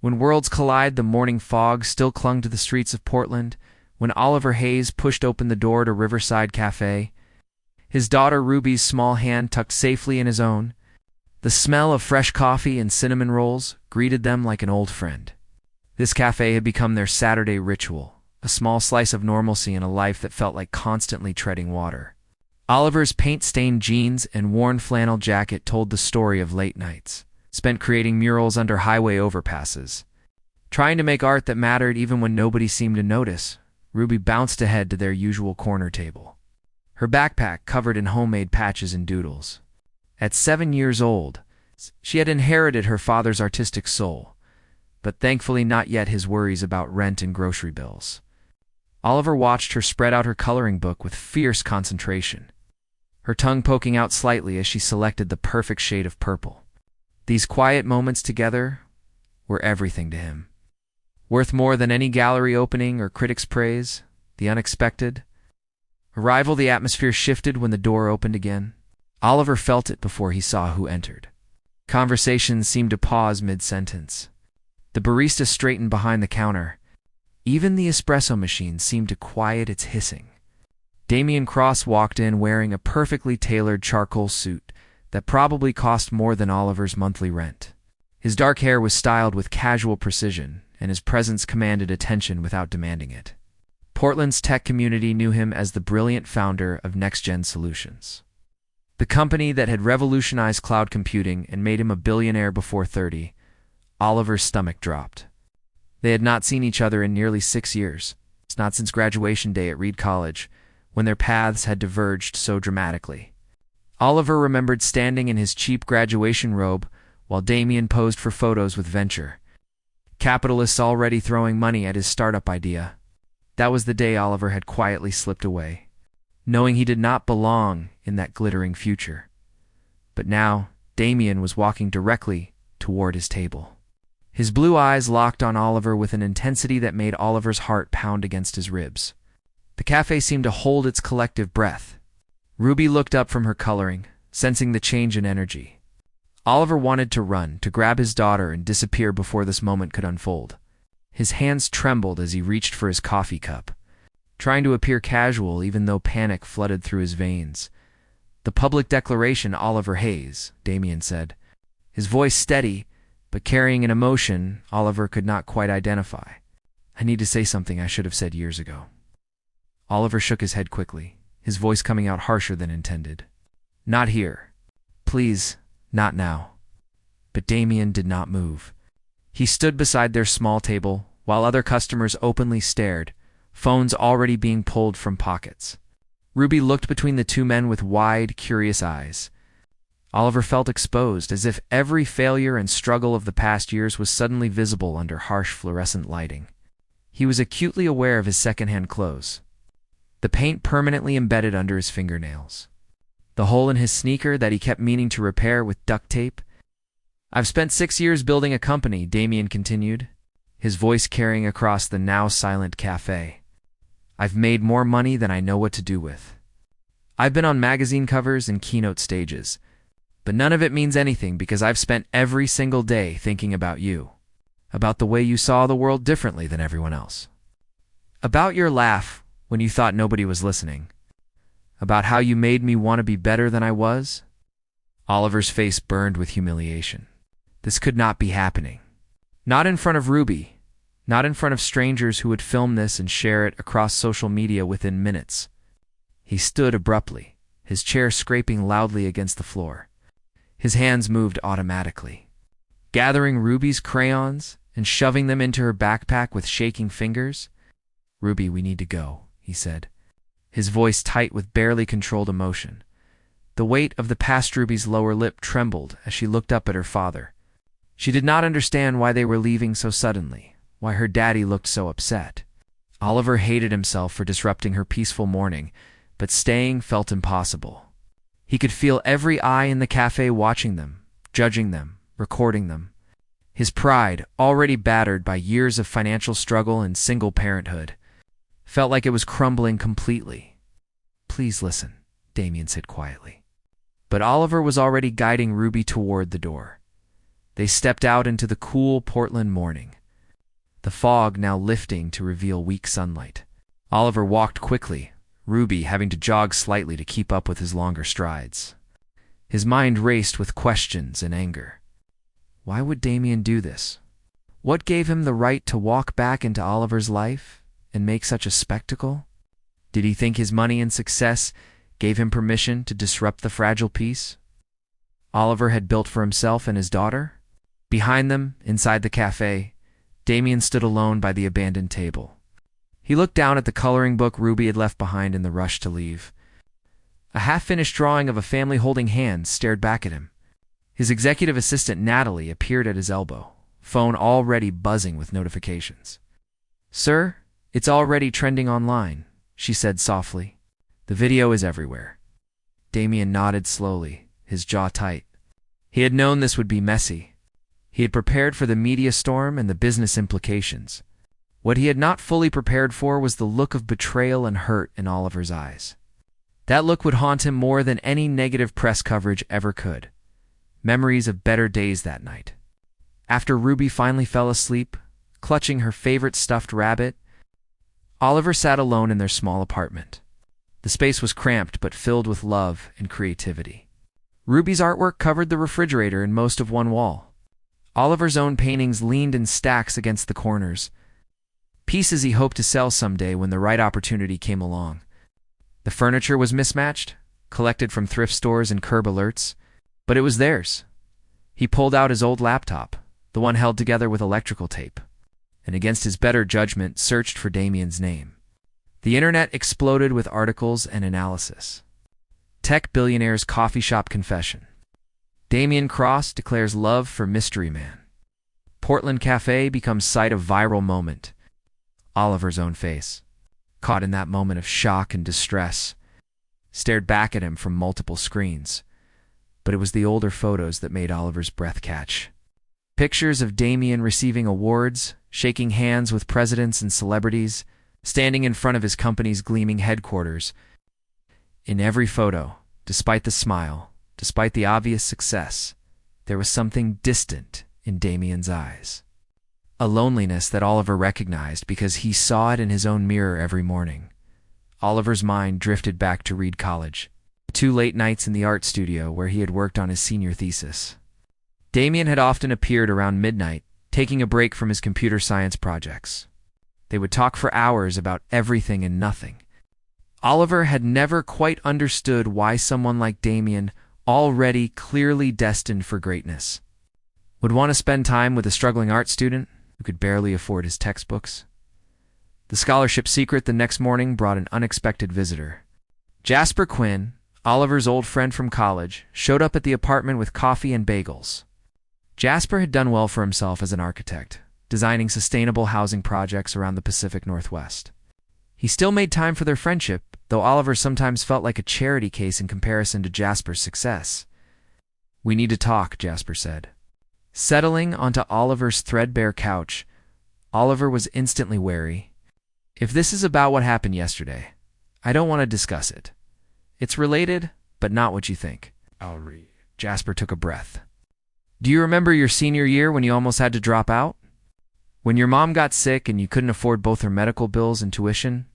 When worlds collide, the morning fog still clung to the streets of Portland when Oliver Hayes pushed open the door to Riverside Cafe, his daughter Ruby's small hand tucked safely in his own. The smell of fresh coffee and cinnamon rolls greeted them like an old friend. This cafe had become their Saturday ritual, a small slice of normalcy in a life that felt like constantly treading water. Oliver's paint-stained jeans and worn flannel jacket told the story of late nights, spent creating murals under highway overpasses. Trying to make art that mattered even when nobody seemed to notice, Ruby bounced ahead to their usual corner table, her backpack covered in homemade patches and doodles. At 7 years old, she had inherited her father's artistic soul, but thankfully not yet his worries about rent and grocery bills. Oliver watched her spread out her coloring book with fierce concentration, her tongue poking out slightly as she selected the perfect shade of purple. These quiet moments together were everything to him. Worth more than any gallery opening or critic's praise, the unexpected arrival. The atmosphere shifted when the door opened again. Oliver felt it before he saw who entered. Conversations seemed to pause mid-sentence. The barista straightened behind the counter. Even the espresso machine seemed to quiet its hissing. Damian Cross walked in wearing a perfectly tailored charcoal suit that probably cost more than Oliver's monthly rent. His dark hair was styled with casual precision, and his presence commanded attention without demanding it. Portland's tech community knew him as the brilliant founder of NextGen Solutions, the company that had revolutionized cloud computing and made him a billionaire before 30. Oliver's stomach dropped. They had not seen each other in nearly 6 years, not since graduation day at Reed College, when their paths had diverged so dramatically. Oliver remembered standing in his cheap graduation robe while Damian posed for photos with venture capitalists already throwing money at his startup idea. That was the day Oliver had quietly slipped away, knowing he did not belong in that glittering future. But now, Damian was walking directly toward his table. His blue eyes locked on Oliver with an intensity that made Oliver's heart pound against his ribs. The cafe seemed to hold its collective breath. Ruby looked up from her coloring, sensing the change in energy. Oliver wanted to run, to grab his daughter and disappear before this moment could unfold. His hands trembled as he reached for his coffee cup, trying to appear casual even though panic flooded through his veins. "The public declaration, Oliver Hayes," Damian said, his voice steady, but carrying an emotion Oliver could not quite identify. "I need to say something I should have said years ago." Oliver shook his head quickly, his voice coming out harsher than intended. "Not here. Please, not now." But Damian did not move. He stood beside their small table, while other customers openly stared, phones already being pulled from pockets. Ruby looked between the two men with wide, curious eyes. Oliver felt exposed, as if every failure and struggle of the past years was suddenly visible under harsh fluorescent lighting. He was acutely aware of his secondhand clothes, the paint permanently embedded under his fingernails, the hole in his sneaker that he kept meaning to repair with duct tape. "I've spent 6 years building a company," Damian continued, his voice carrying across the now silent cafe. "I've made more money than I know what to do with. I've been on magazine covers and keynote stages, but none of it means anything because I've spent every single day thinking about you, about the way you saw the world differently than everyone else, about your laugh when you thought nobody was listening, about how you made me want to be better than I was." Oliver's face burned with humiliation. This could not be happening. Not in front of Ruby, not in front of strangers who would film this and share it across social media within minutes. He stood abruptly, his chair scraping loudly against the floor. His hands moved automatically, gathering Ruby's crayons and shoving them into her backpack with shaking fingers. "Ruby, we need to go," he said, his voice tight with barely controlled emotion. The weight of the past Ruby's lower lip trembled as she looked up at her father. She did not understand why they were leaving so suddenly, why her daddy looked so upset. Oliver hated himself for disrupting her peaceful morning, but staying felt impossible. He could feel every eye in the cafe watching them, judging them, recording them. His pride, already battered by years of financial struggle and single parenthood, felt like it was crumbling completely. "Please listen," Damian said quietly. But Oliver was already guiding Ruby toward the door. They stepped out into the cool Portland morning, the fog now lifting to reveal weak sunlight. Oliver walked quickly, Ruby having to jog slightly to keep up with his longer strides. His mind raced with questions and anger. Why would Damien do this? What gave him the right to walk back into Oliver's life and make such a spectacle? Did he think his money and success gave him permission to disrupt the fragile peace Oliver had built for himself and his daughter? Behind them, inside the cafe, Damien stood alone by the abandoned table. He looked down at the coloring book Ruby had left behind in the rush to leave. A half-finished drawing of a family holding hands stared back at him. His executive assistant Natalie appeared at his elbow, phone already buzzing with notifications. "Sir, it's already trending online," she said softly. "The video is everywhere." Damien nodded slowly, his jaw tight. He had known this would be messy. He had prepared for the media storm and the business implications. What he had not fully prepared for was the look of betrayal and hurt in Oliver's eyes. That look would haunt him more than any negative press coverage ever could. Memories of better days that night. After Ruby finally fell asleep, clutching her favorite stuffed rabbit, Oliver sat alone in their small apartment. The space was cramped but filled with love and creativity. Ruby's artwork covered the refrigerator and most of one wall. Oliver's own paintings leaned in stacks against the corners, pieces he hoped to sell someday when the right opportunity came along. The furniture was mismatched, collected from thrift stores and curb alerts, but it was theirs. He pulled out his old laptop, the one held together with electrical tape, and against his better judgment searched for Damien's name. The internet exploded with articles and analysis. Tech billionaire's coffee shop confession. Damien Cross declares love for mystery man. Portland cafe becomes site of viral moment. Oliver's own face, caught in that moment of shock and distress, stared back at him from multiple screens. But it was the older photos that made Oliver's breath catch. Pictures of Damien receiving awards, shaking hands with presidents and celebrities, standing in front of his company's gleaming headquarters. In every photo, despite the smile, despite the obvious success, there was something distant in Damien's eyes. A loneliness that Oliver recognized because he saw it in his own mirror every morning. Oliver's mind drifted back to Reed College, 2 late nights in the art studio where he had worked on his senior thesis. Damien had often appeared around midnight, taking a break from his computer science projects. They would talk for hours about everything and nothing. Oliver had never quite understood why someone like Damien, already clearly destined for greatness, would want to spend time with a struggling art student who could barely afford his textbooks. The scholarship secret the next morning brought an unexpected visitor. Jasper Quinn, Oliver's old friend from college, showed up at the apartment with coffee and bagels. Jasper had done well for himself as an architect, designing sustainable housing projects around the Pacific Northwest. He still made time for their friendship, though Oliver sometimes felt like a charity case in comparison to Jasper's success. "We need to talk," Jasper said. Settling onto Oliver's threadbare couch, Oliver was instantly wary. "If this is about what happened yesterday, I don't want to discuss it. It's related, but not what you think." "I'll read." Jasper took a breath. "Do you remember your senior year when you almost had to drop out? When your mom got sick and you couldn't afford both her medical bills and tuition?"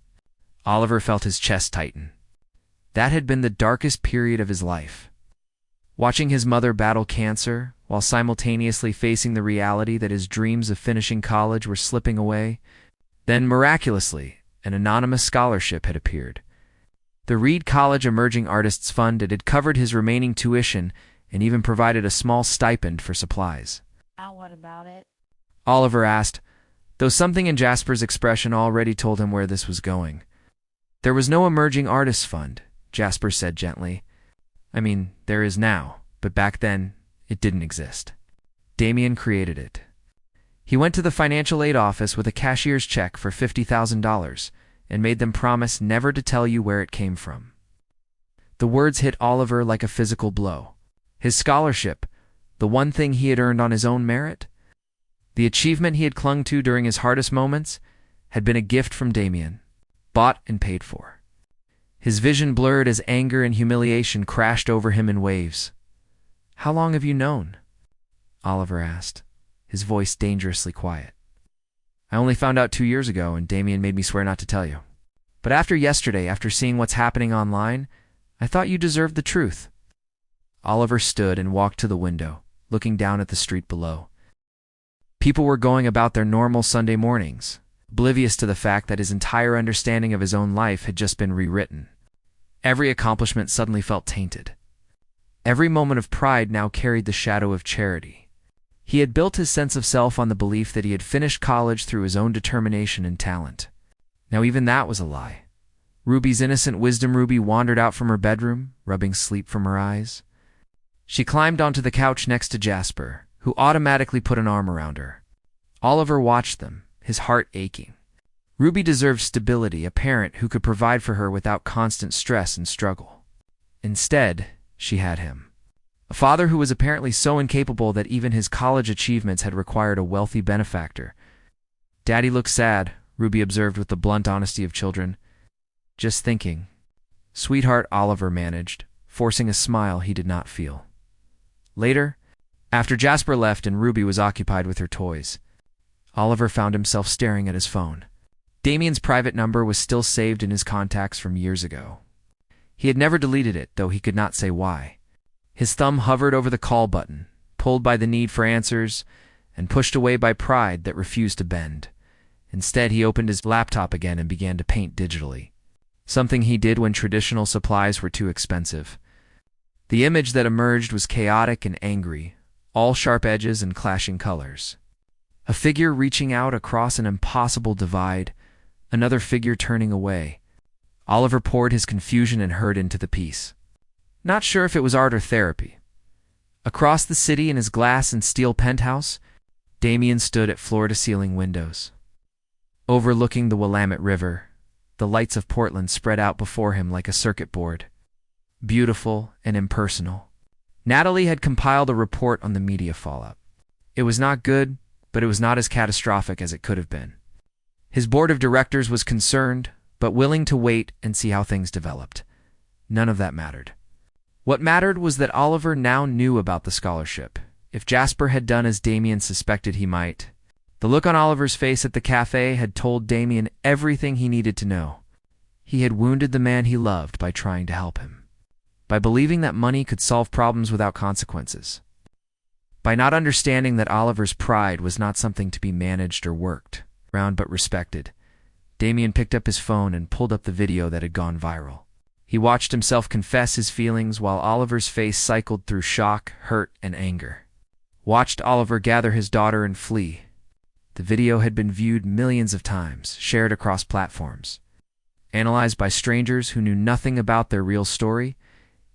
Oliver felt his chest tighten. That had been the darkest period of his life. Watching his mother battle cancer, while simultaneously facing the reality that his dreams of finishing college were slipping away. Then, miraculously, an anonymous scholarship had appeared. The Reed College Emerging Artists Fund had covered his remaining tuition and even provided a small stipend for supplies. What about it? Oliver asked, though something in Jasper's expression already told him where this was going. "There was no Emerging Artists Fund," Jasper said gently. "I mean, there is now, but back then, it didn't exist. Damien created it. He went to the financial aid office with a cashier's check for $50,000 and made them promise never to tell you where it came from." The words hit Oliver like a physical blow. His scholarship, the one thing he had earned on his own merit, the achievement he had clung to during his hardest moments, had been a gift from Damien, bought and paid for. His vision blurred as anger and humiliation crashed over him in waves. "How long have you known?" Oliver asked, his voice dangerously quiet. I only found out 2 years ago, and Damien made me swear not to tell you. But after yesterday, after seeing what's happening online, I thought you deserved the truth. Oliver stood and walked to the window, looking down at the street below. People were going about their normal Sunday mornings, oblivious to the fact that his entire understanding of his own life had just been rewritten. Every accomplishment suddenly felt tainted. Every moment of pride now carried the shadow of charity. He had built his sense of self on the belief that he had finished college through his own determination and talent. Now even that was a lie. Ruby's innocent wisdom Ruby wandered out from her bedroom, rubbing sleep from her eyes. She climbed onto the couch next to Jasper, who automatically put an arm around her. Oliver watched them, his heart aching. Ruby deserved stability, a parent who could provide for her without constant stress and struggle. Instead, she had him. A father who was apparently so incapable that even his college achievements had required a wealthy benefactor. Daddy looks sad, Ruby observed with the blunt honesty of children. Just thinking. Sweetheart, Oliver managed, forcing a smile he did not feel. Later, after Jasper left and Ruby was occupied with her toys, Oliver found himself staring at his phone. Damien's private number was still saved in his contacts from years ago. He had never deleted it, though he could not say why. His thumb hovered over the call button, pulled by the need for answers, and pushed away by pride that refused to bend. Instead, he opened his laptop again and began to paint digitally, something he did when traditional supplies were too expensive. The image that emerged was chaotic and angry, all sharp edges and clashing colors. A figure reaching out across an impossible divide, another figure turning away. Oliver poured his confusion and hurt into the piece. Not sure if it was art or therapy. Across the city in his glass and steel penthouse, Damien stood at floor-to-ceiling windows. Overlooking the Willamette River, the lights of Portland spread out before him like a circuit board. Beautiful and impersonal. Natalie had compiled a report on the media fallout. It was not good, but it was not as catastrophic as it could have been. His board of directors was concerned, but willing to wait and see how things developed. None of that mattered. What mattered was that Oliver now knew about the scholarship. If Jasper had done as Damien suspected he might. The look on Oliver's face at the cafe had told Damien everything he needed to know. He had wounded the man he loved by trying to help him. By believing that money could solve problems without consequences. By not understanding that Oliver's pride was not something to be managed or worked around but respected. Damien picked up his phone and pulled up the video that had gone viral. He watched himself confess his feelings while Oliver's face cycled through shock, hurt, and anger. Watched Oliver gather his daughter and flee. The video had been viewed millions of times, shared across platforms. Analyzed by strangers who knew nothing about their real story,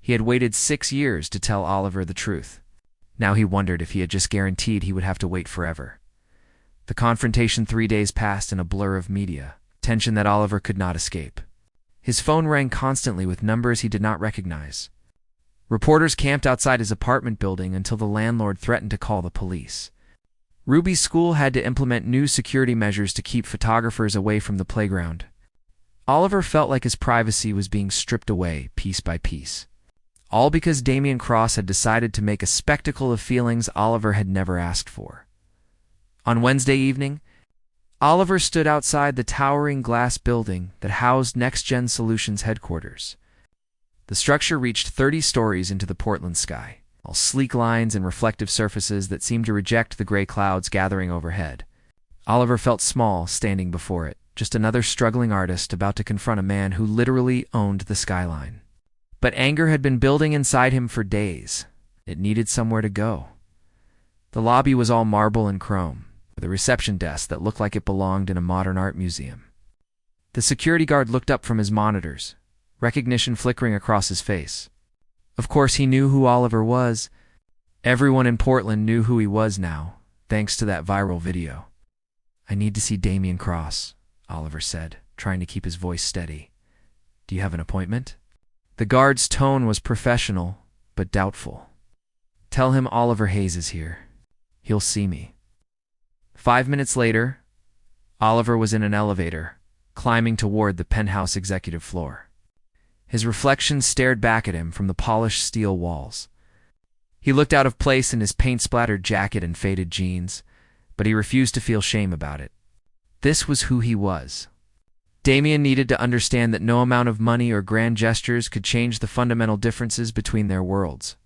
he had waited 6 years to tell Oliver the truth. Now he wondered if he had just guaranteed he would have to wait forever. The confrontation 3 days passed in a blur of media, tension that Oliver could not escape. His phone rang constantly with numbers he did not recognize. Reporters camped outside his apartment building until the landlord threatened to call the police. Ruby's school had to implement new security measures to keep photographers away from the playground. Oliver felt like his privacy was being stripped away piece by piece. All because Damien Cross had decided to make a spectacle of feelings Oliver had never asked for. On Wednesday evening, Oliver stood outside the towering glass building that housed Next Gen Solutions headquarters. The structure reached 30 stories into the Portland sky, all sleek lines and reflective surfaces that seemed to reject the gray clouds gathering overhead. Oliver felt small standing before it, just another struggling artist about to confront a man who literally owned the skyline. But anger had been building inside him for days. It needed somewhere to go. The lobby was all marble and chrome, with a reception desk that looked like it belonged in a modern art museum. The security guard looked up from his monitors, recognition flickering across his face. Of course, he knew who Oliver was. Everyone in Portland knew who he was now, thanks to that viral video. I need to see Damien Cross, Oliver said, trying to keep his voice steady. Do you have an appointment? The guard's tone was professional, but doubtful. Tell him Oliver Hayes is here. He'll see me. 5 minutes later, Oliver was in an elevator, climbing toward the penthouse executive floor. His reflection stared back at him from the polished steel walls. He looked out of place in his paint-splattered jacket and faded jeans, but he refused to feel shame about it. This was who he was. Damien needed to understand that no amount of money or grand gestures could change the fundamental differences between their worlds.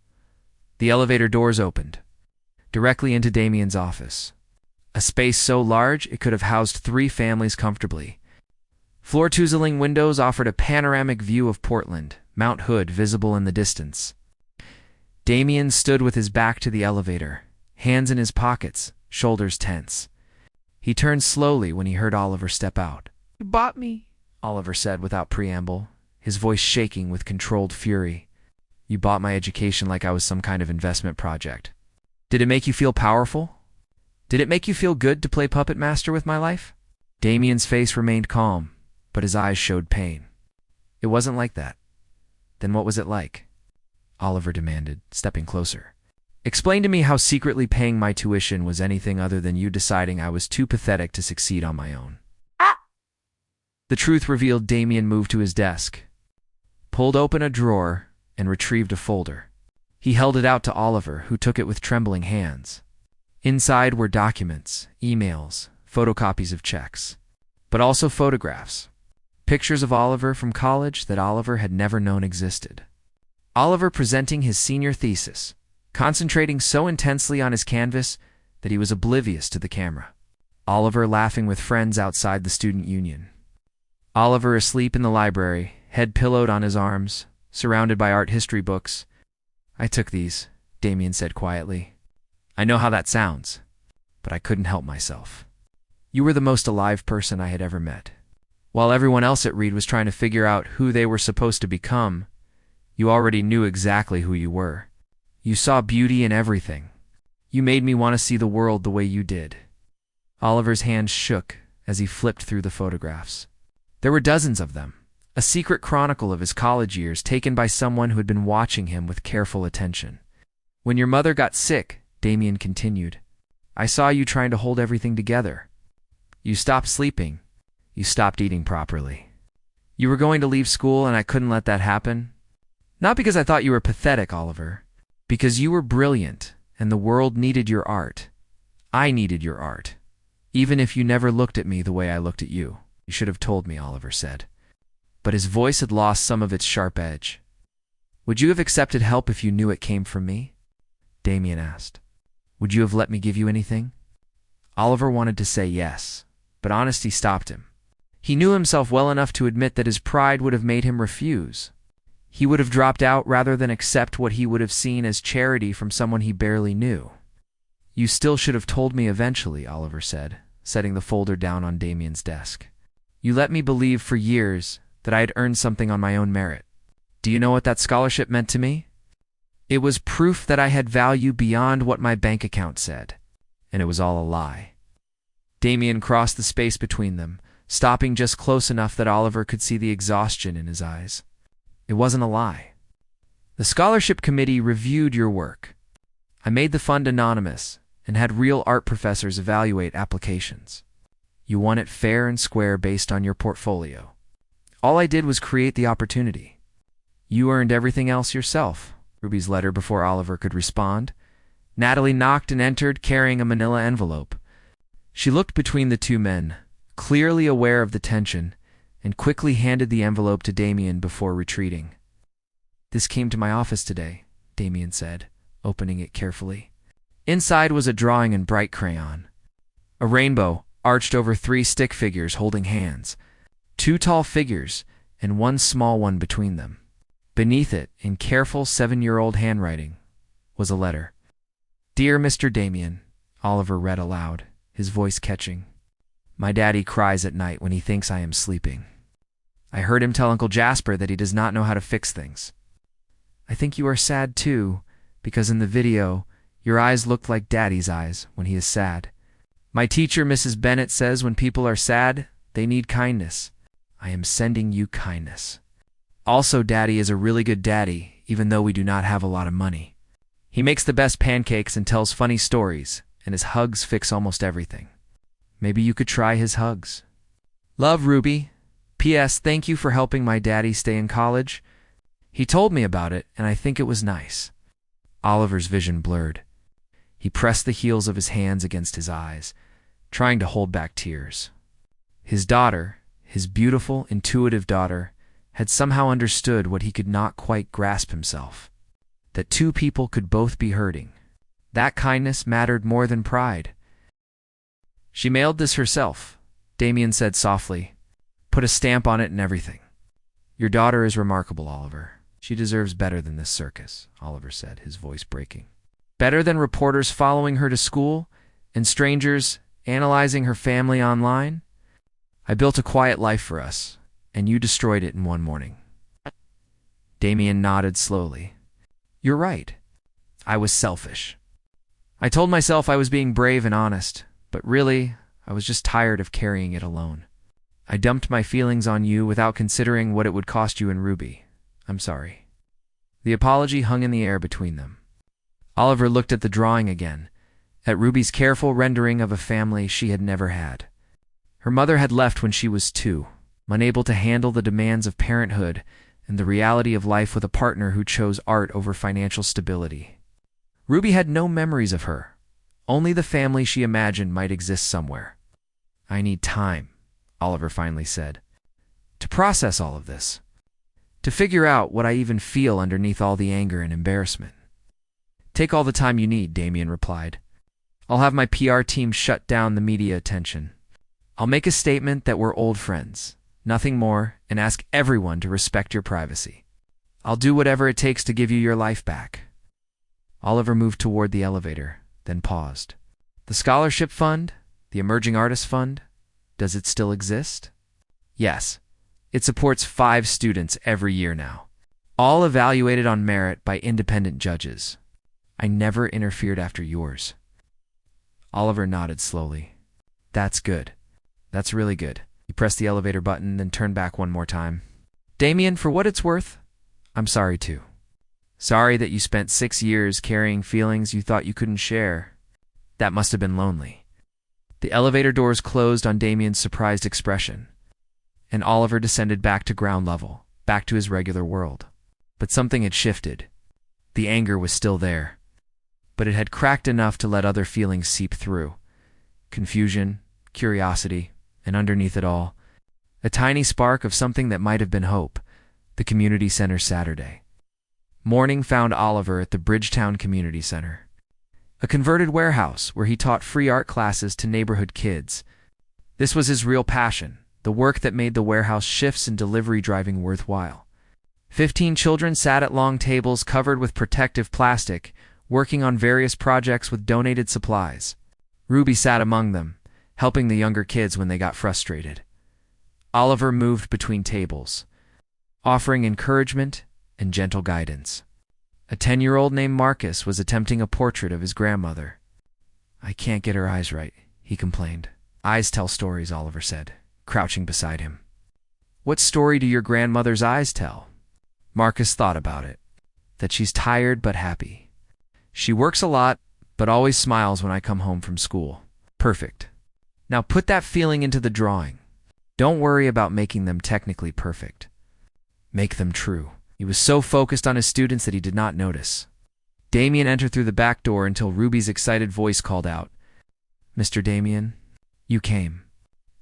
The elevator doors opened, directly into Damien's office. A space so large it could have housed 3 families comfortably. Floor-to-ceiling windows offered a panoramic view of Portland, Mount Hood visible in the distance. Damien stood with his back to the elevator, hands in his pockets, shoulders tense. He turned slowly when he heard Oliver step out. "You bought me," Oliver said without preamble, his voice shaking with controlled fury. "You bought my education like I was some kind of investment project. Did it make you feel powerful? Did it make you feel good to play puppet master with my life?" Damien's face remained calm, but his eyes showed pain. "It wasn't like that." "Then what was it like?" Oliver demanded, stepping closer. "Explain to me how secretly paying my tuition was anything other than you deciding I was too pathetic to succeed on my own." The truth revealed. Damien moved to his desk, pulled open a drawer, and retrieved a folder. He held it out to Oliver, who took it with trembling hands. Inside were documents, emails, photocopies of checks, but also photographs. Pictures of Oliver from college that Oliver had never known existed. Oliver presenting his senior thesis, concentrating so intensely on his canvas that he was oblivious to the camera. Oliver laughing with friends outside the student union. Oliver asleep in the library, head pillowed on his arms, surrounded by art history books. "I took these," Damien said quietly. "I know how that sounds, but I couldn't help myself. You were the most alive person I had ever met. While everyone else at Reed was trying to figure out who they were supposed to become, you already knew exactly who you were. You saw beauty in everything. You made me want to see the world the way you did." Oliver's hands shook as he flipped through the photographs. There were dozens of them, a secret chronicle of his college years taken by someone who had been watching him with careful attention. "When your mother got sick," Damien continued, "I saw you trying to hold everything together. You stopped sleeping. You stopped eating properly. You were going to leave school, and I couldn't let that happen. Not because I thought you were pathetic, Oliver. Because you were brilliant, and the world needed your art. I needed your art. Even if you never looked at me the way I looked at you. You should have told me," Oliver said. But his voice had lost some of its sharp edge. "Would you have accepted help if you knew it came from me?" Damien asked. "Would you have let me give you anything?" Oliver wanted to say yes, but honesty stopped him. He knew himself well enough to admit that his pride would have made him refuse. He would have dropped out rather than accept what he would have seen as charity from someone he barely knew. "You still should have told me eventually," Oliver said, setting the folder down on Damien's desk. "You let me believe for years that I had earned something on my own merit. Do you know what that scholarship meant to me? It was proof that I had value beyond what my bank account said, and it was all a lie." Damien crossed the space between them, stopping just close enough that Oliver could see the exhaustion in his eyes. "It wasn't a lie. The scholarship committee reviewed your work. I made the fund anonymous and had real art professors evaluate applications. You won it fair and square based on your portfolio. All I did was create the opportunity. You earned everything else yourself." Ruby's letter before Oliver could respond. Natalie knocked and entered, carrying a manila envelope. She looked between the two men, clearly aware of the tension, and quickly handed the envelope to Damien before retreating. "This came to my office today," Damien said, opening it carefully. Inside was a drawing in bright crayon. A rainbow arched over 3 stick figures holding hands, 2 tall figures and 1 small one between them. Beneath it, in careful 7-year-old handwriting, was a letter. "Dear Mr. Damien," Oliver read aloud, his voice catching. "My daddy cries at night when he thinks I am sleeping. I heard him tell Uncle Jasper that he does not know how to fix things. I think you are sad too, because in the video, your eyes looked like Daddy's eyes when he is sad. My teacher, Mrs. Bennett, says when people are sad, they need kindness. I am sending you kindness. Also, Daddy is a really good daddy, even though we do not have a lot of money. He makes the best pancakes and tells funny stories, and his hugs fix almost everything. Maybe you could try his hugs. Love, Ruby. P.S. Thank you for helping my daddy stay in college. He told me about it, and I think it was nice." Oliver's vision blurred. He pressed the heels of his hands against his eyes, trying to hold back tears. His daughter, his beautiful, intuitive daughter, had somehow understood what he could not quite grasp himself. That two people could both be hurting. That kindness mattered more than pride. "She mailed this herself," Damien said softly. "Put a stamp on it and everything." "Your daughter is remarkable, Oliver. She deserves better than this circus," Oliver said, his voice breaking. "Better than reporters following her to school and strangers analyzing her family online? I built a quiet life for us, and you destroyed it in one morning." Damien nodded slowly. "You're right. I was selfish. I told myself I was being brave and honest, but really, I was just tired of carrying it alone. I dumped my feelings on you without considering what it would cost you and Ruby. I'm sorry." The apology hung in the air between them. Oliver looked at the drawing again, at Ruby's careful rendering of a family she had never had. Her mother had left when she was 2, unable to handle the demands of parenthood and the reality of life with a partner who chose art over financial stability. Ruby had no memories of her, only the family she imagined might exist somewhere. "I need time," Oliver finally said, "to process all of this, to figure out what I even feel underneath all the anger and embarrassment." "Take all the time you need," Damien replied. "I'll have my PR team shut down the media attention. I'll make a statement that we're old friends, nothing more, and ask everyone to respect your privacy. I'll do whatever it takes to give you your life back." Oliver moved toward the elevator, then paused. "The scholarship fund? The Emerging Artist Fund? Does it still exist?" "Yes. It supports 5 students every year now, all evaluated on merit by independent judges. I never interfered after yours." Oliver nodded slowly. "That's good. That's really good." He pressed the elevator button, then turned back one more time. "Damien, for what it's worth, I'm sorry too. Sorry that you spent 6 years carrying feelings you thought you couldn't share. That must have been lonely." The elevator doors closed on Damien's surprised expression, and Oliver descended back to ground level, back to his regular world. But something had shifted. The anger was still there, but it had cracked enough to let other feelings seep through. Confusion, curiosity, and underneath it all, a tiny spark of something that might have been hope. The community center Saturday. Morning found Oliver at the Bridgetown Community Center, a converted warehouse where he taught free art classes to neighborhood kids. This was his real passion, the work that made the warehouse shifts and delivery driving worthwhile. 15 children sat at long tables covered with protective plastic, working on various projects with donated supplies. Ruby sat among them, helping the younger kids when they got frustrated. Oliver moved between tables, offering encouragement and gentle guidance. A 10-year-old named Marcus was attempting a portrait of his grandmother. "I can't get her eyes right," he complained. "Eyes tell stories," Oliver said, crouching beside him. "What story do your grandmother's eyes tell?" Marcus thought about it. "That she's tired but happy. She works a lot, but always smiles when I come home from school." "Perfect. Now put that feeling into the drawing. Don't worry about making them technically perfect. Make them true." He was so focused on his students that he did not notice. Damien entered through the back door until Ruby's excited voice called out, "Mr. Damien, you came."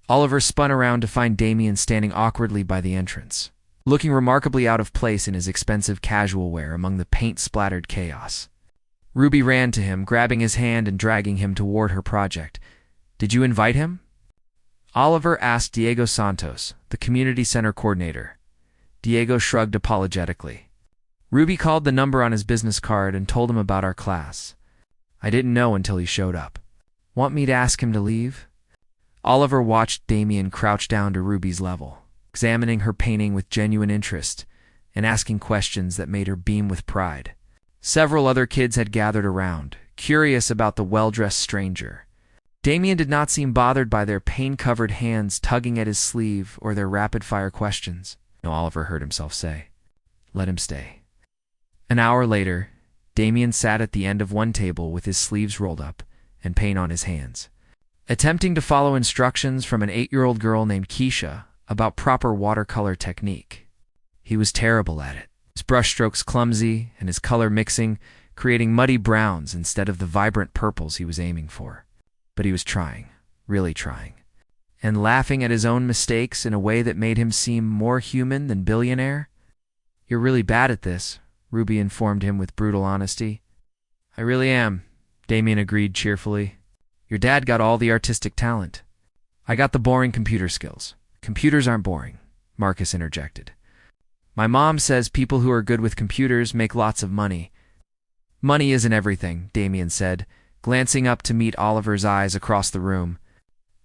Oliver spun around to find Damien standing awkwardly by the entrance, looking remarkably out of place in his expensive casual wear among the paint-splattered chaos. Ruby ran to him, grabbing his hand and dragging him toward her project. "Did you invite him?" Oliver asked Diego Santos, the community center coordinator. Diego shrugged apologetically. "Ruby called the number on his business card and told him about our class. I didn't know until he showed up." "Want me to ask him to leave?" Oliver watched Damien crouch down to Ruby's level, examining her painting with genuine interest and asking questions that made her beam with pride. Several other kids had gathered around, curious about the well-dressed stranger. Damien did not seem bothered by their pain-covered hands tugging at his sleeve or their rapid-fire questions. "No," Oliver heard himself say. "Let him stay." An hour later, Damien sat at the end of one table with his sleeves rolled up and paint on his hands, attempting to follow instructions from an 8-year-old girl named Keisha about proper watercolor technique. He was terrible at it, his brushstrokes clumsy and his color mixing creating muddy browns instead of the vibrant purples he was aiming for. But he was trying, really trying, and laughing at his own mistakes in a way that made him seem more human than billionaire. "You're really bad at this," Ruby informed him with brutal honesty. "I really am," Damien agreed cheerfully. "Your dad got all the artistic talent. I got the boring computer skills." "Computers aren't boring," Marcus interjected. "My mom says people who are good with computers make lots of money." "Money isn't everything," Damien said, glancing up to meet Oliver's eyes across the room.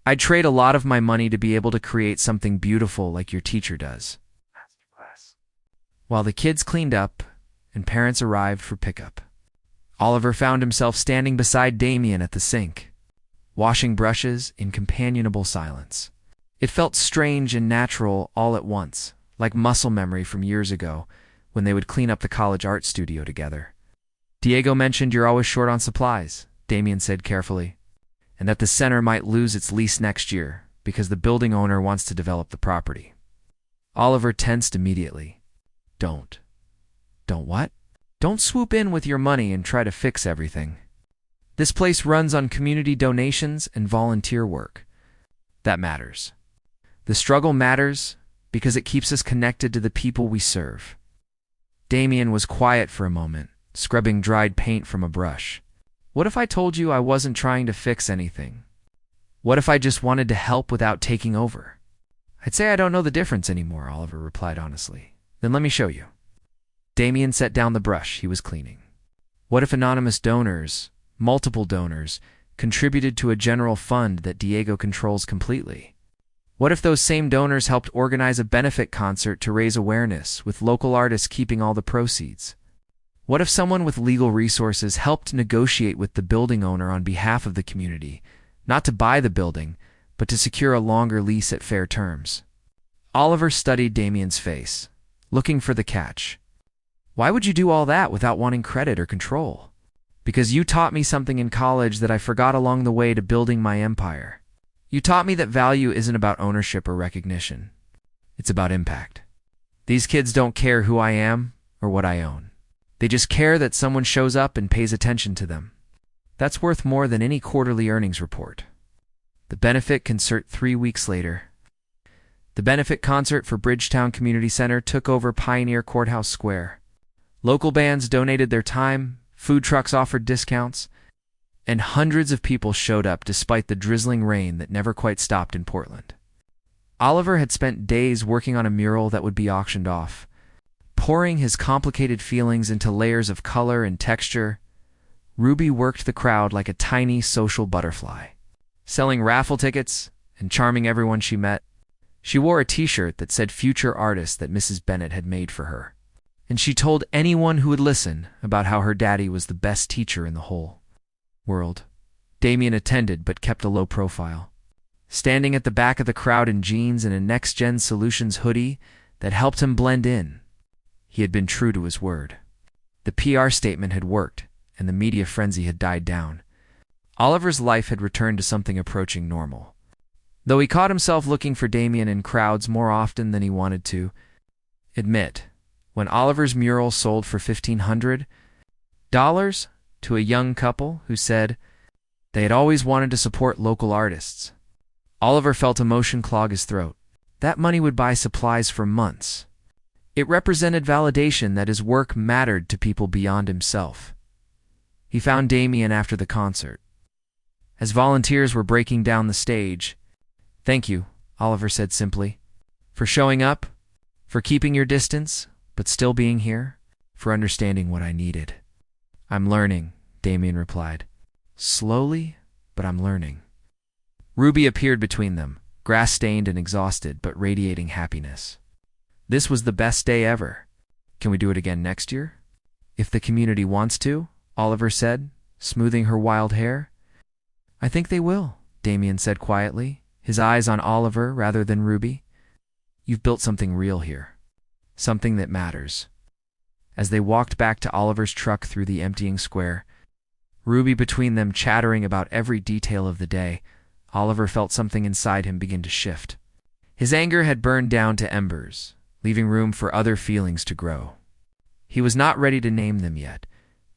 "I'd trade a lot of my money to be able to create something beautiful like your teacher does." While the kids cleaned up and parents arrived for pickup, Oliver found himself standing beside Damien at the sink, washing brushes in companionable silence. It felt strange and natural all at once, like muscle memory from years ago when they would clean up the college art studio together. "Diego mentioned you're always short on supplies," Damien said carefully, "and that the center might lose its lease next year because the building owner wants to develop the property." Oliver tensed immediately. Don't what? "Don't swoop in with your money and try to fix everything. This place runs on community donations and volunteer work. That matters. The struggle matters because it keeps us connected to the people we serve." Damien was quiet for a moment, scrubbing dried paint from a brush. "What if I told you I wasn't trying to fix anything? What if I just wanted to help without taking over?" "I'd say I don't know the difference anymore," Oliver replied honestly. "Then let me show you." Damien set down the brush he was cleaning. "What if anonymous donors, multiple donors, contributed to a general fund that Diego controls completely? What if those same donors helped organize a benefit concert to raise awareness, with local artists keeping all the proceeds? What if someone with legal resources helped negotiate with the building owner on behalf of the community, not to buy the building, but to secure a longer lease at fair terms?" Oliver studied Damien's face, looking for the catch. "Why would you do all that without wanting credit or control?" "Because you taught me something in college that I forgot along the way to building my empire. You taught me that value isn't about ownership or recognition. It's about impact. These kids don't care who I am or what I own. They just care that someone shows up and pays attention to them. That's worth more than any quarterly earnings report." The benefit concert 3 weeks later. The benefit concert for Bridgetown Community Center took over Pioneer Courthouse Square. Local bands donated their time, food trucks offered discounts, and hundreds of people showed up despite the drizzling rain that never quite stopped in Portland. Oliver had spent days working on a mural that would be auctioned off, pouring his complicated feelings into layers of color and texture. Ruby worked the crowd like a tiny social butterfly, selling raffle tickets and charming everyone she met. She wore a t-shirt that said "Future Artist" that Mrs. Bennett had made for her, and she told anyone who would listen about how her daddy was the best teacher in the whole world. Damien attended but kept a low profile, standing at the back of the crowd in jeans and a Next Gen Solutions hoodie that helped him blend in. He had been true to his word. The PR statement had worked, and the media frenzy had died down. Oliver's life had returned to something approaching normal, though he caught himself looking for Damien in crowds more often than he wanted to admit. When Oliver's mural sold for $1,500 to a young couple who said they had always wanted to support local artists, Oliver felt emotion clog his throat. That money would buy supplies for months. It represented validation that his work mattered to people beyond himself. He found Damien after the concert. As volunteers were breaking down the stage, "Thank you," Oliver said simply, "for showing up, for keeping your distance, but still being here, for understanding what I needed." "I'm learning," Damien replied. "Slowly, but I'm learning." Ruby appeared between them, grass-stained and exhausted, but radiating happiness. "This was the best day ever. Can we do it again next year?" "If the community wants to," Oliver said, smoothing her wild hair. "I think they will," Damien said quietly, his eyes on Oliver rather than Ruby. "You've built something real here, something that matters." As they walked back to Oliver's truck through the emptying square, Ruby between them chattering about every detail of the day, Oliver felt something inside him begin to shift. His anger had burned down to embers, leaving room for other feelings to grow. He was not ready to name them yet,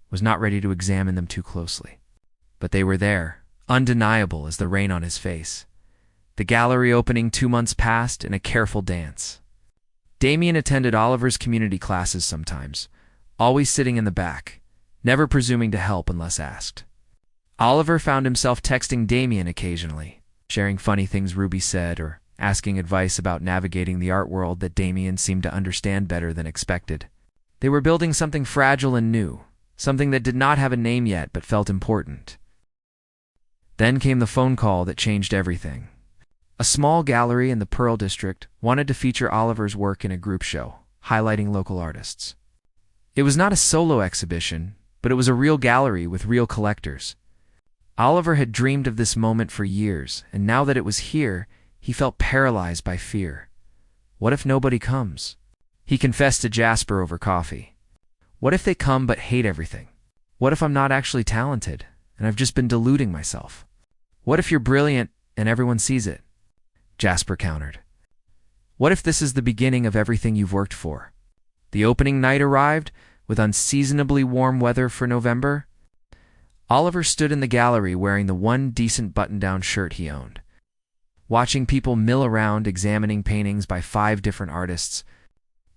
was not ready to examine them too closely. But they were there, undeniable as the rain on his face. The gallery opening 2 months past in a careful dance. Damien attended Oliver's community classes sometimes, always sitting in the back, never presuming to help unless asked. Oliver found himself texting Damien occasionally, sharing funny things Ruby said or asking advice about navigating the art world that Damien seemed to understand better than expected. They were building something fragile and new, something that did not have a name yet but felt important. Then came the phone call that changed everything. A small gallery in the Pearl District wanted to feature Oliver's work in a group show, highlighting local artists. It was not a solo exhibition, but it was a real gallery with real collectors. Oliver had dreamed of this moment for years, and now that it was here, he felt paralyzed by fear. What if nobody comes? He confessed to Jasper over coffee. What if they come but hate everything? What if I'm not actually talented, and I've just been deluding myself? What if you're brilliant and everyone sees it? Jasper countered. What if this is the beginning of everything you've worked for? The opening night arrived, with unseasonably warm weather for November. Oliver stood in the gallery wearing the one decent button-down shirt he owned, watching people mill around examining paintings by 5 different artists.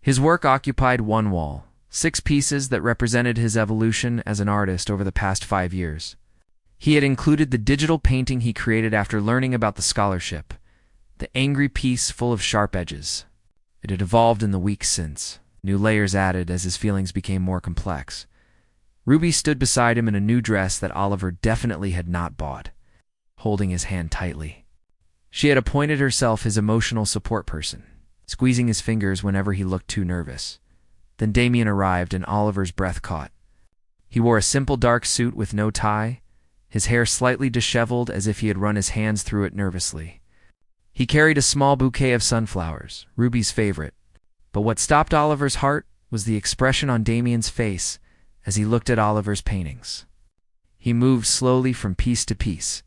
His work occupied one wall, 6 pieces that represented his evolution as an artist over the past 5 years. He had included the digital painting he created after learning about the scholarship, the angry piece full of sharp edges. It had evolved in the weeks since, new layers added as his feelings became more complex. Ruby stood beside him in a new dress that Oliver definitely had not bought, holding his hand tightly. She had appointed herself his emotional support person, squeezing his fingers whenever he looked too nervous. Then Damien arrived and Oliver's breath caught. He wore a simple dark suit with no tie, his hair slightly disheveled as if he had run his hands through it nervously. He carried a small bouquet of sunflowers, Ruby's favorite. But what stopped Oliver's heart was the expression on Damien's face as he looked at Oliver's paintings. He moved slowly from piece to piece,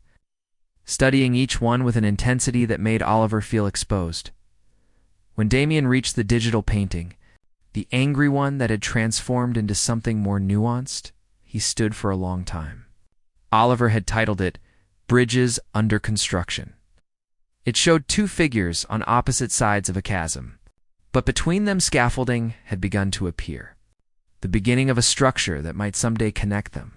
studying each one with an intensity that made Oliver feel exposed. When Damien reached the digital painting, the angry one that had transformed into something more nuanced, he stood for a long time. Oliver had titled it, "Bridges Under Construction." It showed 2 figures on opposite sides of a chasm, but between them scaffolding had begun to appear, the beginning of a structure that might someday connect them.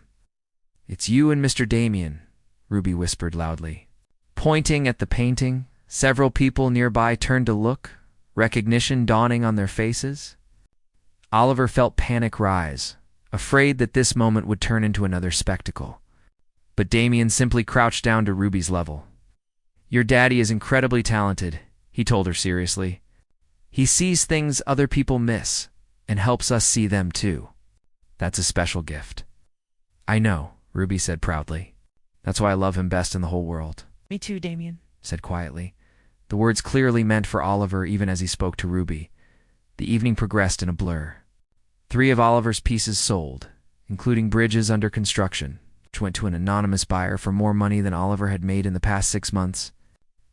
"It's you and Mr. Damien," Ruby whispered loudly. Pointing at the painting, several people nearby turned to look, recognition dawning on their faces. Oliver felt panic rise, afraid that this moment would turn into another spectacle. But Damien simply crouched down to Ruby's level. "Your daddy is incredibly talented," he told her seriously. "He sees things other people miss, and helps us see them too. That's a special gift." "I know," Ruby said proudly. "That's why I love him best in the whole world." "Me too, Damien," said quietly. The words clearly meant for Oliver even as he spoke to Ruby. The evening progressed in a blur. 3 of Oliver's pieces sold, including Bridges Under Construction, which went to an anonymous buyer for more money than Oliver had made in the past 6 months.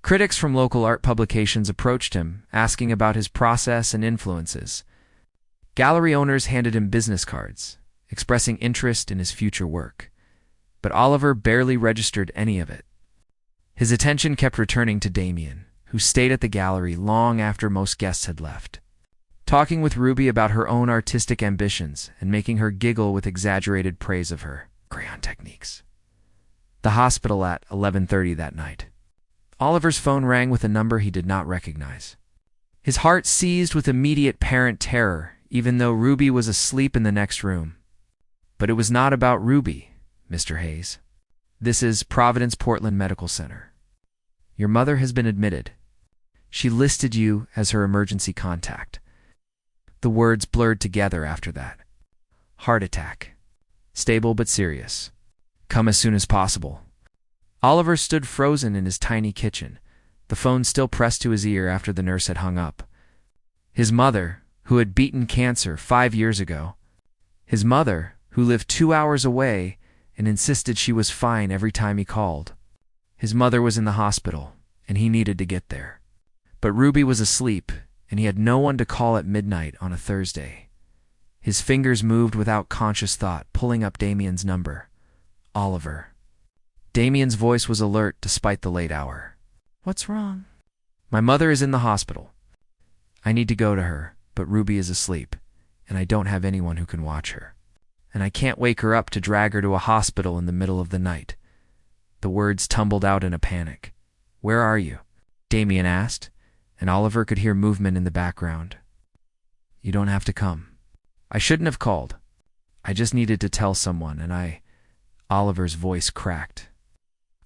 Critics from local art publications approached him, asking about his process and influences. Gallery owners handed him business cards, expressing interest in his future work. But Oliver barely registered any of it. His attention kept returning to Damien, who stayed at the gallery long after most guests had left, talking with Ruby about her own artistic ambitions and making her giggle with exaggerated praise of her crayon techniques. The hospital at 11:30 that night. Oliver's phone rang with a number he did not recognize. His heart seized with immediate parent terror, even though Ruby was asleep in the next room. "But it was not about Ruby, Mr. Hayes. This is Providence Portland Medical Center. Your mother has been admitted. She listed you as her emergency contact." The words blurred together after that. "Heart attack. Stable but serious. Come as soon as possible." Oliver stood frozen in his tiny kitchen, the phone still pressed to his ear after the nurse had hung up. His mother, who had beaten cancer 5 years ago. His mother, who lived 2 hours away and insisted she was fine every time he called. His mother was in the hospital, and he needed to get there. But Ruby was asleep, and he had no one to call at midnight on a Thursday. His fingers moved without conscious thought, pulling up Damien's number. Oliver. Damien's voice was alert despite the late hour. What's wrong? My mother is in the hospital. I need to go to her, but Ruby is asleep, and I don't have anyone who can watch her. And I can't wake her up to drag her to a hospital in the middle of the night. The words tumbled out in a panic. Where are you? Damien asked, and Oliver could hear movement in the background. You don't have to come. I shouldn't have called. I just needed to tell someone, and Oliver's voice cracked.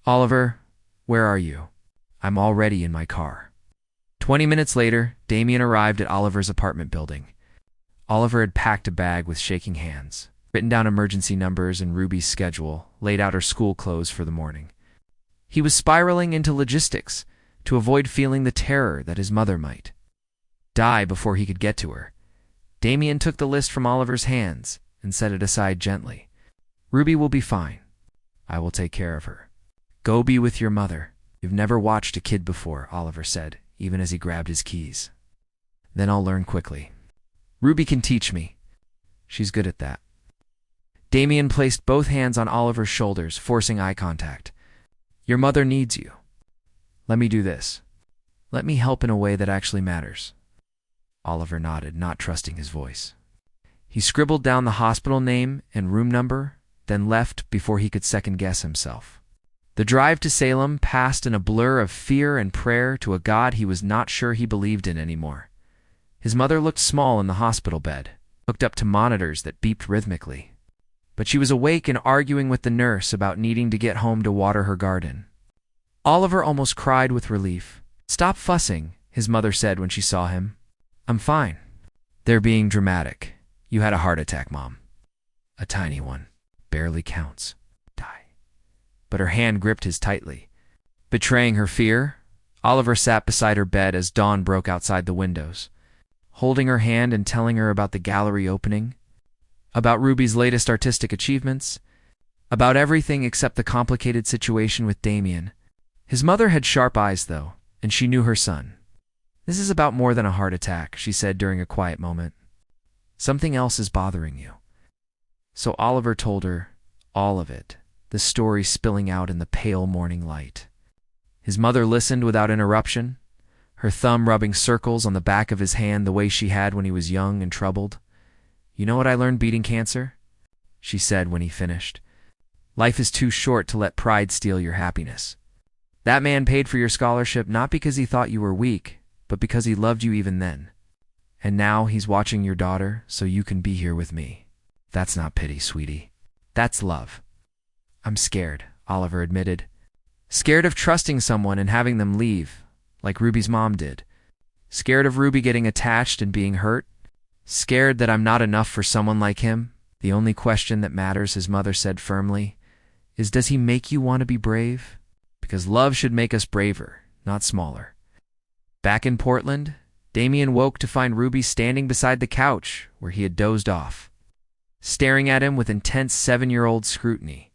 Oliver, where are you? I'm already in my car. 20 minutes later, Damien arrived at Oliver's apartment building. Oliver had packed a bag with shaking hands, written down emergency numbers and Ruby's schedule, laid out her school clothes for the morning. He was spiraling into logistics to avoid feeling the terror that his mother might die before he could get to her. Damien took the list from Oliver's hands and set it aside gently. Ruby will be fine. I will take care of her. Go be with your mother. You've never watched a kid before, Oliver said, even as he grabbed his keys. Then I'll learn quickly. Ruby can teach me. She's good at that. Damien placed both hands on Oliver's shoulders, forcing eye contact. Your mother needs you. Let me do this. Let me help in a way that actually matters. Oliver nodded, not trusting his voice. He scribbled down the hospital name and room number, then left before he could second-guess himself. The drive to Salem passed in a blur of fear and prayer to a God he was not sure he believed in anymore. His mother looked small in the hospital bed, hooked up to monitors that beeped rhythmically. But she was awake and arguing with the nurse about needing to get home to water her garden. Oliver almost cried with relief. Stop fussing, his mother said when she saw him. I'm fine. They're being dramatic. You had a heart attack, Mom. A tiny one. Barely counts. Die. But her hand gripped his tightly. Betraying her fear, Oliver sat beside her bed as dawn broke outside the windows, holding her hand and telling her about the gallery opening, about Ruby's latest artistic achievements, about everything except the complicated situation with Damien. His mother had sharp eyes, though, and she knew her son. This is about more than a heart attack, she said during a quiet moment. Something else is bothering you. So Oliver told her all of it, the story spilling out in the pale morning light. His mother listened without interruption, her thumb rubbing circles on the back of his hand the way she had when he was young and troubled. You know what I learned beating cancer? She said when he finished. Life is too short to let pride steal your happiness. That man paid for your scholarship not because he thought you were weak, but because he loved you even then. And now he's watching your daughter so you can be here with me. That's not pity, sweetie. That's love. I'm scared, Oliver admitted. Scared of trusting someone and having them leave, like Ruby's mom did. Scared of Ruby getting attached and being hurt. Scared that I'm not enough for someone like him. The only question that matters, his mother said firmly, is does he make you want to be brave? Because love should make us braver, not smaller. Back in Portland, Damien woke to find Ruby standing beside the couch where he had dozed off, staring at him with intense 7-year-old scrutiny.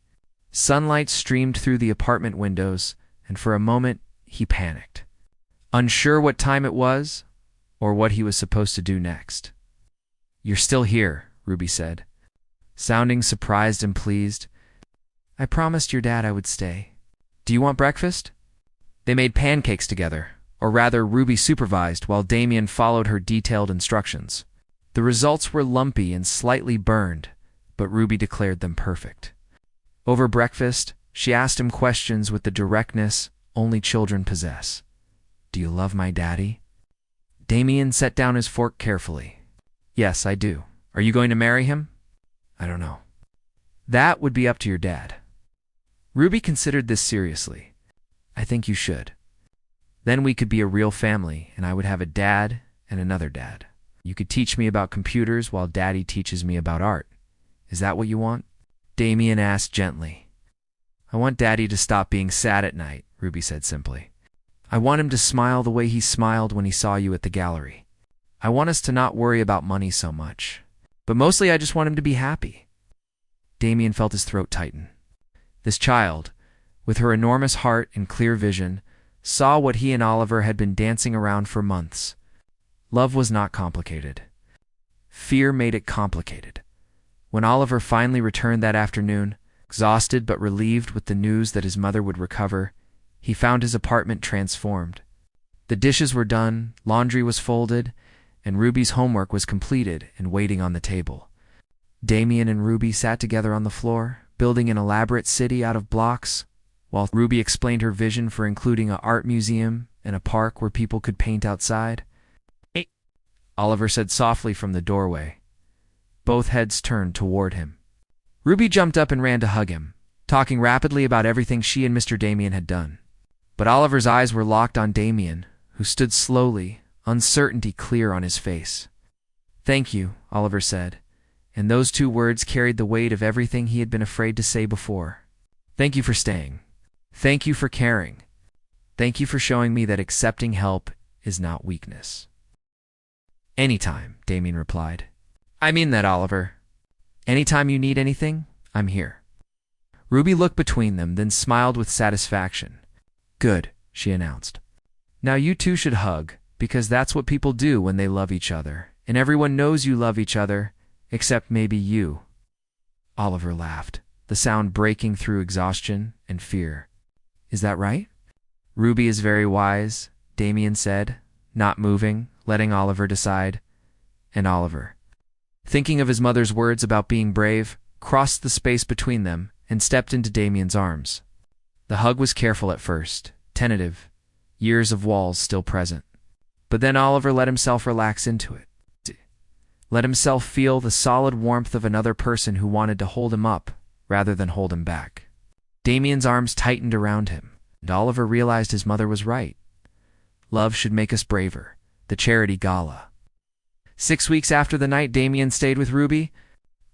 Sunlight streamed through the apartment windows, and for a moment he panicked, unsure what time it was or what he was supposed to do next. You're still here, Ruby said, sounding surprised and pleased. I promised your dad I would stay. Do you want breakfast? They made pancakes together, or rather Ruby supervised while Damien followed her detailed instructions. The results were lumpy and slightly burned, but Ruby declared them perfect. Over breakfast, she asked him questions with the directness only children possess. Do you love my daddy? Damien set down his fork carefully. Yes, I do. Are you going to marry him? I don't know. That would be up to your dad. Ruby considered this seriously. I think you should. Then we could be a real family, and I would have a dad and another dad. You could teach me about computers while Daddy teaches me about art. Is that what you want? Damien asked gently. I want Daddy to stop being sad at night, Ruby said simply. I want him to smile the way he smiled when he saw you at the gallery. I want us to not worry about money so much. But mostly I just want him to be happy. Damien felt his throat tighten. This child, with her enormous heart and clear vision, saw what he and Oliver had been dancing around for months. Love was not complicated. Fear made it complicated. When Oliver finally returned that afternoon, exhausted but relieved with the news that his mother would recover, he found his apartment transformed. The dishes were done, laundry was folded, and Ruby's homework was completed and waiting on the table. Damien and Ruby sat together on the floor, building an elaborate city out of blocks, while Ruby explained her vision for including an art museum and a park where people could paint outside. "Hey," Oliver said softly from the doorway. Both heads turned toward him. Ruby jumped up and ran to hug him, talking rapidly about everything she and Mr. Damien had done. But Oliver's eyes were locked on Damien, who stood slowly, uncertainty clear on his face. "Thank you," Oliver said, and those two words carried the weight of everything he had been afraid to say before. "Thank you for staying. Thank you for caring. Thank you for showing me that accepting help is not weakness." "Anytime," Damien replied. "I mean that, Oliver. Anytime you need anything, I'm here." Ruby looked between them, then smiled with satisfaction. "Good," she announced. "Now you two should hug, because that's what people do when they love each other, and everyone knows you love each other, except maybe you." Oliver laughed, the sound breaking through exhaustion and fear. "Is that right?" "Ruby is very wise," Damien said, not moving, letting Oliver decide. And Oliver, thinking of his mother's words about being brave, crossed the space between them and stepped into Damien's arms. The hug was careful at first, tentative, years of walls still present. But then Oliver let himself relax into it. Let himself feel the solid warmth of another person who wanted to hold him up rather than hold him back. Damien's arms tightened around him, and Oliver realized his mother was right. Love should make us braver. The charity gala. 6 weeks after the night Damien stayed with Ruby,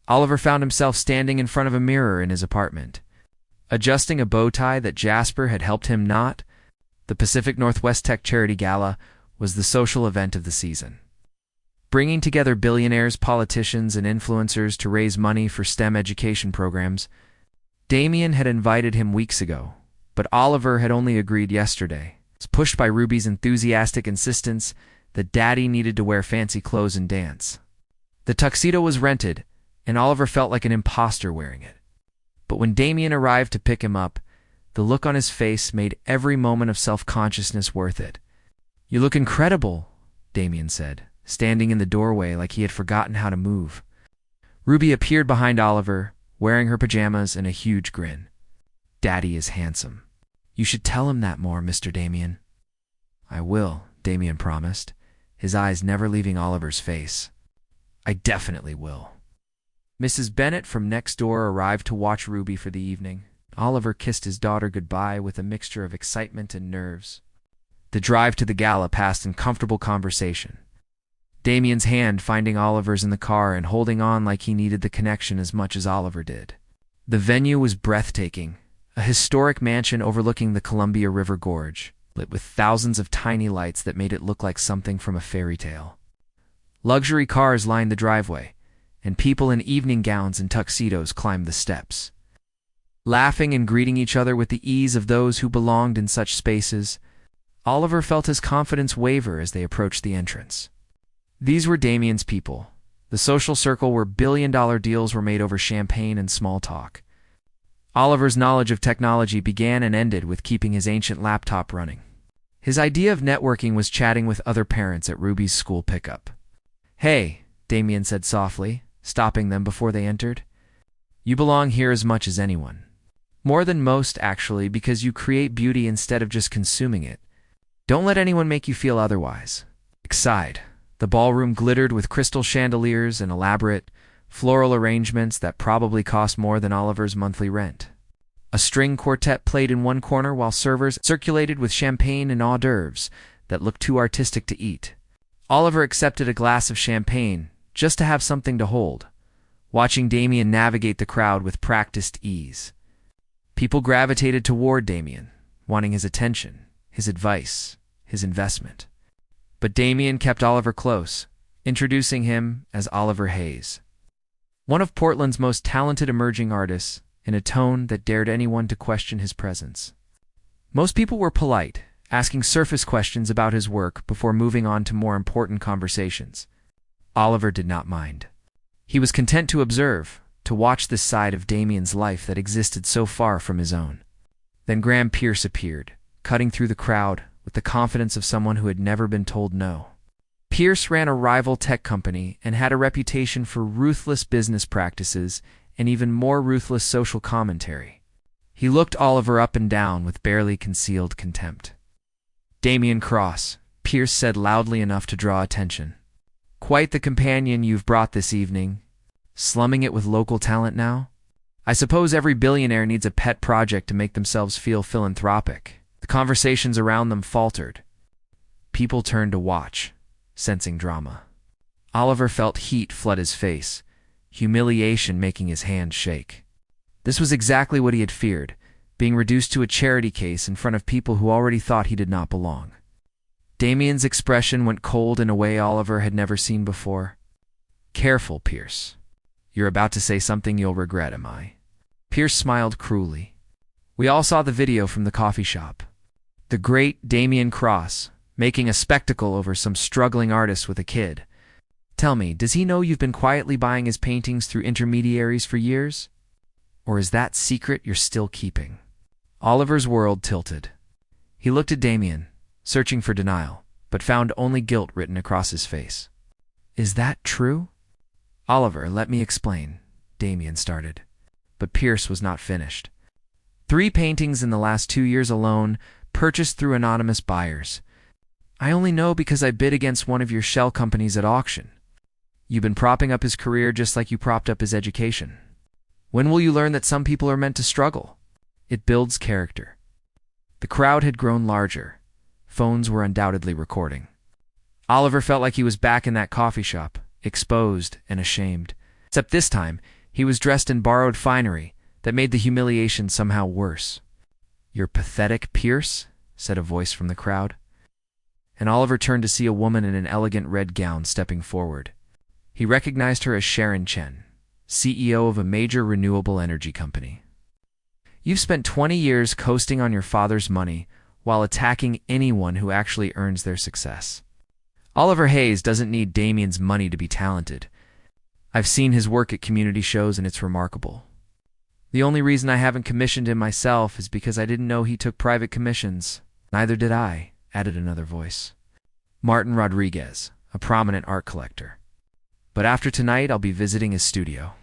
Oliver found himself standing in front of a mirror in his apartment. Adjusting a bow tie that Jasper had helped him knot, the Pacific Northwest Tech Charity Gala was the social event of the season. Bringing together billionaires, politicians, and influencers to raise money for STEM education programs, Damien had invited him weeks ago, but Oliver had only agreed yesterday. Pushed by Ruby's enthusiastic insistence that Daddy needed to wear fancy clothes and dance. The tuxedo was rented, and Oliver felt like an imposter wearing it. But when Damien arrived to pick him up, the look on his face made every moment of self-consciousness worth it. "You look incredible," Damien said, standing in the doorway like he had forgotten how to move. Ruby appeared behind Oliver, wearing her pajamas and a huge grin. "Daddy is handsome. You should tell him that more, Mr. Damien." "I will," Damien promised, his eyes never leaving Oliver's face. "I definitely will." Mrs. Bennett from next door arrived to watch Ruby for the evening. Oliver kissed his daughter goodbye with a mixture of excitement and nerves. The drive to the gala passed in comfortable conversation. Damien's hand finding Oliver's in the car and holding on like he needed the connection as much as Oliver did. The venue was breathtaking, a historic mansion overlooking the Columbia River Gorge, lit with thousands of tiny lights that made it look like something from a fairy tale. Luxury cars lined the driveway, and people in evening gowns and tuxedos climbed the steps. Laughing and greeting each other with the ease of those who belonged in such spaces, Oliver felt his confidence waver as they approached the entrance. These were Damien's people, the social circle where billion-dollar deals were made over champagne and small talk. Oliver's knowledge of technology began and ended with keeping his ancient laptop running. His idea of networking was chatting with other parents at Ruby's school pickup. "Hey," Damien said softly, stopping them before they entered. "You belong here as much as anyone. More than most, actually, because you create beauty instead of just consuming it. Don't let anyone make you feel otherwise." Inside, the ballroom glittered with crystal chandeliers and elaborate, floral arrangements that probably cost more than Oliver's monthly rent. A string quartet played in one corner while servers circulated with champagne and hors d'oeuvres that looked too artistic to eat. Oliver accepted a glass of champagne just to have something to hold, watching Damien navigate the crowd with practiced ease. People gravitated toward Damien, wanting his attention, his advice, his investment. But Damien kept Oliver close, introducing him as Oliver Hayes, one of Portland's most talented emerging artists, in a tone that dared anyone to question his presence. Most people were polite, asking surface questions about his work before moving on to more important conversations. Oliver did not mind. He was content to observe, to watch this side of Damien's life that existed so far from his own. Then Graham Pierce appeared, cutting through the crowd with the confidence of someone who had never been told no. Pierce ran a rival tech company and had a reputation for ruthless business practices and even more ruthless social commentary. He looked Oliver up and down with barely concealed contempt. "Damien Cross," Pierce said loudly enough to draw attention. "Quite the companion you've brought this evening. Slumming it with local talent now? I suppose every billionaire needs a pet project to make themselves feel philanthropic." The conversations around them faltered. People turned to watch, sensing drama. Oliver felt heat flood his face, humiliation making his hands shake. This was exactly what he had feared, being reduced to a charity case in front of people who already thought he did not belong. Damien's expression went cold in a way Oliver had never seen before. "Careful, Pierce. You're about to say something you'll regret, am I?" Pierce smiled cruelly. "We all saw the video from the coffee shop. The great Damien Cross, making a spectacle over some struggling artist with a kid. Tell me, does he know you've been quietly buying his paintings through intermediaries for years? Or is that secret you're still keeping?" Oliver's world tilted. He looked at Damien, searching for denial, but found only guilt written across his face. "Is that true?" "Oliver, let me explain," Damien started. But Pierce was not finished. "3 paintings in the last 2 years alone, purchased through anonymous buyers. I only know because I bid against one of your shell companies at auction. You've been propping up his career just like you propped up his education. When will you learn that some people are meant to struggle? It builds character." The crowd had grown larger. Phones were undoubtedly recording. Oliver felt like he was back in that coffee shop, exposed and ashamed. Except this time, he was dressed in borrowed finery that made the humiliation somehow worse. "You're pathetic, Pierce," said a voice from the crowd. And Oliver turned to see a woman in an elegant red gown stepping forward. He recognized her as Sharon Chen, CEO of a major renewable energy company. "You've spent 20 years coasting on your father's money while attacking anyone who actually earns their success. Oliver Hayes doesn't need Damien's money to be talented. I've seen his work at community shows and it's remarkable. The only reason I haven't commissioned him myself is because I didn't know he took private commissions." "Neither did I," added another voice. "Martin Rodriguez, a prominent art collector. But after tonight, I'll be visiting his studio.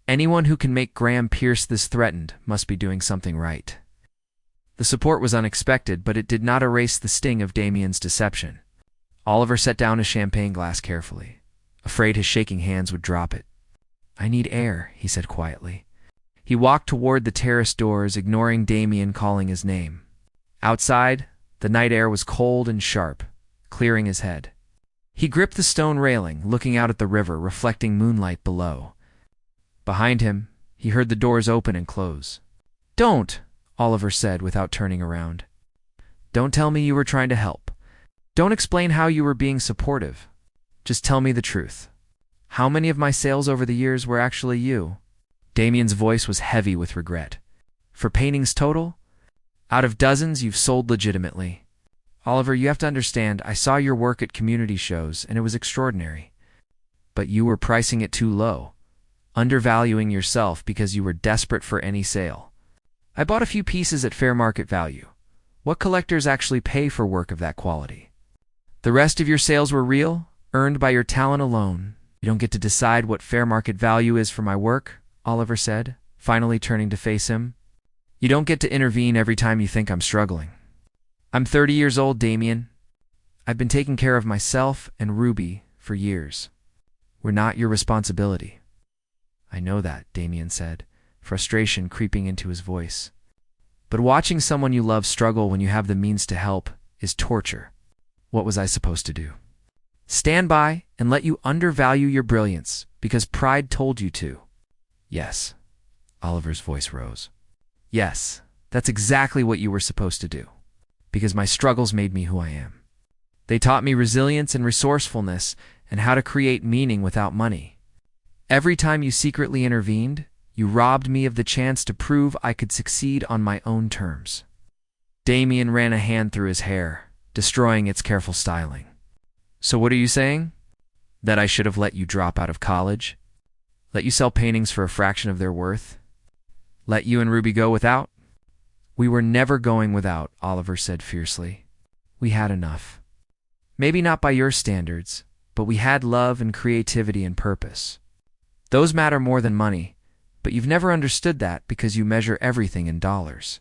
Anyone who can make Graham Pierce this threatened must be doing something right." The support was unexpected, but it did not erase the sting of Damien's deception. Oliver set down his champagne glass carefully, afraid his shaking hands would drop it. "I need air," he said quietly. He walked toward the terrace doors, ignoring Damien calling his name. Outside, the night air was cold and sharp, clearing his head. He gripped the stone railing, looking out at the river, reflecting moonlight below. Behind him, he heard the doors open and close. "Don't," Oliver said without turning around. "Don't tell me you were trying to help. Don't explain how you were being supportive. Just tell me the truth. How many of my sales over the years were actually you?" Damien's voice was heavy with regret. "For paintings total? Out of dozens you've sold legitimately. Oliver, you have to understand, I saw your work at community shows, and it was extraordinary. But you were pricing it too low, undervaluing yourself because you were desperate for any sale. I bought a few pieces at fair market value. What collectors actually pay for work of that quality? The rest of your sales were real, earned by your talent alone. You don't get to decide what fair market value is for my work," Oliver said, finally turning to face him. "You don't get to intervene every time you think I'm struggling. I'm 30 years old, Damien. I've been taking care of myself and Ruby for years. We're not your responsibility." "I know that," Damien said, frustration creeping into his voice. "But watching someone you love struggle when you have the means to help is torture. What was I supposed to do? Stand by and let you undervalue your brilliance because pride told you to?" "Yes." Oliver's voice rose. "Yes, that's exactly what you were supposed to do. Because my struggles made me who I am. They taught me resilience and resourcefulness and how to create meaning without money. Every time you secretly intervened, you robbed me of the chance to prove I could succeed on my own terms." Damien ran a hand through his hair, destroying its careful styling. "So what are you saying? That I should have let you drop out of college? Let you sell paintings for a fraction of their worth? Let you and Ruby go without? We were never going without, Oliver said fiercely. We had enough. Maybe not by your standards, but we had love and creativity and purpose. Those matter more than money, but you've never understood that because you measure everything in dollars.